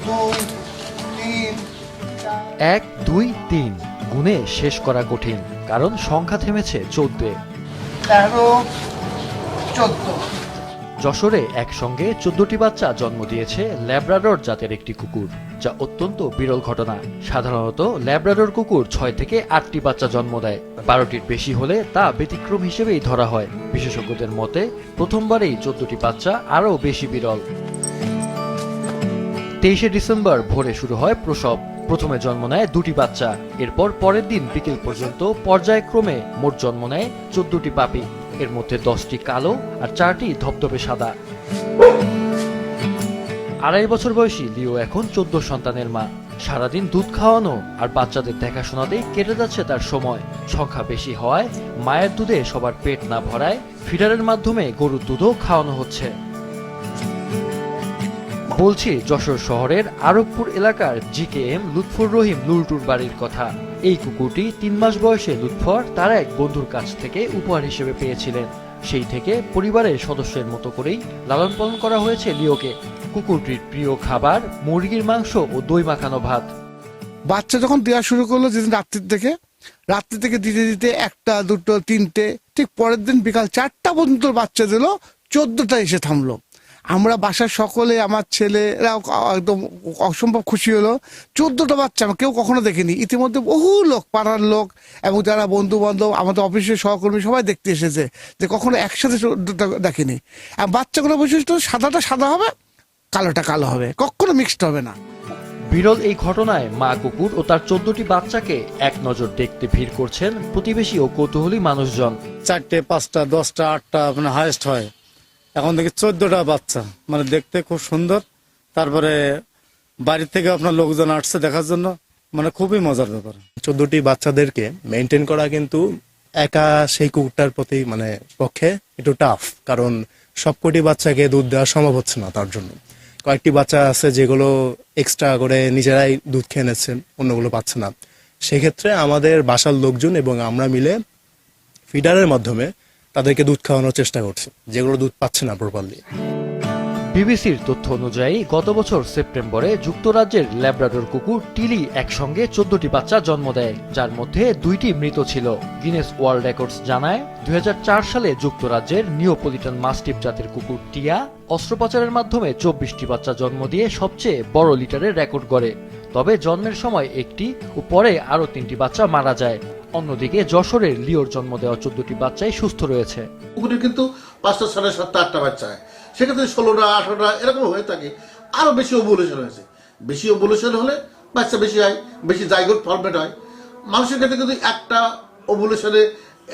1 2 3 গুণে শেষ করা কঠিন, কারণ সংখ্যা থেমেছে 14। 13 14। যশোরে একসঙ্গে 14টি বাচ্চা জন্ম দিয়েছে ল্যাব্রাডর জাতের একটি কুকুর, যা অত্যন্ত বিরল ঘটনা। সাধারণত ল্যাব্রাডর কুকুর 6 থেকে 8টি বাচ্চা জন্ম দেয়। 12টির বেশি হলে তা ব্যতিক্রম হিসেবেই ধরা হয়। বিশেষজ্ঞদের মতে প্রথমবারেই 14টি বাচ্চা আরও বেশি বিরল। 23শে ডিসেম্বর ভোরে শুরু হয় প্রসব। প্রথমে জন্ম নেয় 2টি বাচ্চা। এরপর পরের দিন বিকেল পর্যন্ত পর্যায়ক্রমে মোট জন্ম নেয় 14টি পাপি। এর মধ্যে 10টি কালো আর 4টি ধবধবে সাদা। 2.5 বছর বয়সী লিও এখন 14 সন্তানের মা। সারাদিন দুধ খাওয়ানো আর বাচ্চাদের দেখাশোনাতেই কেটে যাচ্ছে তার সময়। সংখ্যা বেশি হওয়ায় মায়ের দুধে সবার পেট না ভরায় ফিডারের মাধ্যমে গরুর দুধও খাওয়ানো হচ্ছে। বলছি যশোর শহরের আরবপুর এলাকার জিকেএম লুৎফর রহিম লুলটুর বাড়ির কথা। এই কুকুরটি 3 মাস বয়সে লুৎফর তার এক বন্ধুর কাছ থেকে উপহার হিসেবে পেয়েছিলেন। সেই থেকে পরিবারের সদস্যের মতো করেই লালন পালন করা হয়েছে লিওকে। কুকুরটির প্রিয় খাবার মুরগির মাংস ও দই মাখানো ভাত। বাচ্চা যখন দেওয়া শুরু করলো, যেদিন রাত্রি থেকে দিতে দিতে 1টা 2টো 3টে, ঠিক পরের দিন বিকাল 4টা পর্যন্ত বাচ্চা দিল। 14টা এসে থামলো। আমরা বাসার সকলে, আমার ছেলেরা একদম অসম্ভব খুশি হলো। 14টা বাচ্চা আমরা কেউ কখনো দেখিনি। ইতিমধ্যে বহু লোক, পাড়ার লোক এবং যারা বন্ধু বান্ধব, আমাদের অফিসের সহকর্মী সবাই দেখতে এসেছে যে কখনো একসাথে 14টা দেখেনি। আর বাচ্চাগুলো বৈশিষ্ট্য সাদাটা সাদা হবে, কালোটা কালো হবে, কখনো মিক্সড হবে না। বিরল এই ঘটনায় মা কুকুর ও তার 14টি বাচ্চাকে এক নজর দেখতে ভিড় করছেন প্রতিবেশী ও কৌতূহলী মানুষজন। 4টে 5টা 10টা 8টা মানে হাইয়েস্ট হয়। এখন দেখি 14টা বাচ্চা, মানে দেখতে খুব সুন্দর। তারপরে বাড়ি থেকে আপনার লোকজন আসছে দেখার জন্য, মানে খুবই মজার ব্যাপার। 14টি বাচ্চাদেরকে মেনটেন করা কিন্তু একা সেই কুকুরটার প্রতি মানে পক্ষে একটু টাফ, কারণ সবকটি বাচ্চাকে দুধ দেওয়া সম্ভব হচ্ছে না। তার জন্য কয়েকটি বাচ্চা আছে যেগুলো এক্সট্রা করে নিজেরাই দুধ খেয়ে নিচ্ছেন, অন্যগুলো পাচ্ছে না। সেক্ষেত্রে আমাদের বাসার লোকজন এবং আমরা মিলে ফিডারের মাধ্যমে তাদেরকে দুধ খাওয়ানোর চেষ্টা করছি, যেগুলো দুধ পাচ্ছে না প্রপারলি। বিবিসির তথ্য অনুযায়ী গত বছর সেপ্টেম্বরে যুক্তরাজ্যের ল্যাব্রাডর কুকুর টিলি একসঙ্গে 14টি বাচ্চা জন্ম দেয়, যার মধ্যে 2টি মৃত ছিল। গিনেস ওয়ার্ল্ড রেকর্ডস জানায় 2004 সালে যুক্তরাজ্যের নিওপলিটান মাস্টিফ জাতের কুকুর টিয়া অস্ত্রোপচারের মাধ্যমে 24টি বাচ্চা জন্ম দিয়ে সবচেয়ে বড় লিটারের রেকর্ড গড়ে। তবে জন্মের সময় একটি ও পরে আরও 3টি বাচ্চা মারা যায়। অন্যদিকে যশোরের লিওর জন্ম দেওয়া 14টি বাচ্চাই সুস্থ রয়েছে। কুকুরের কিন্তু 5টা 7টা 8টা বাচ্চা হয়, সেক্ষেত্রে 16টা 18টা এরকম হয়ে থাকে। আরো বেশি ওভুলেশন হয়েছে। বেশি ওভুলেশন হলে বাচ্চা বেশি হয়, বেশি জাইগোট ফর্মেট হয়। মানুষের ক্ষেত্রে কিন্তু একটা ওভুলেশনে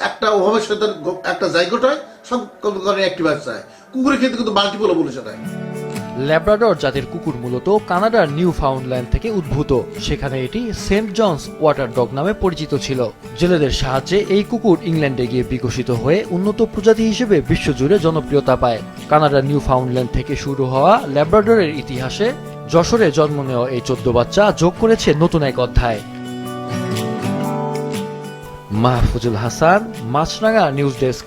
একটা ওভাবের সাথে একটা জাইগোট হয়, সব কারণে একটি বাচ্চা হয়। কুকুরের ক্ষেত্রে কিন্তু মাল্টিপল ওভুলেশন হয়। ল্যাব্রাডর জাতের কুকুর মূলত কানাডার নিউ ফাউন্ডল্যান্ড থেকে উদ্ভূত। সেখানে এটি সেন্ট জনস ওয়াটার ডগ নামে পরিচিত ছিল। জেলেদের সাহায্যে এই কুকুর ইংল্যান্ডে গিয়ে বিকশিত হয়ে উন্নত প্রজাতি হিসেবে বিশ্বজুড়ে জনপ্রিয়তা পায়। কানাডার নিউ ফাউন্ডল্যান্ড থেকে শুরু হওয়া ল্যাব্রাডরের ইতিহাসে যশোরে জন্ম নেওয়া এই 14 বাচ্চা যোগ করেছে নতুন এক অধ্যায়। মাহফুজুল হাসান, মাছরাঙা নিউজ ডেস্ক।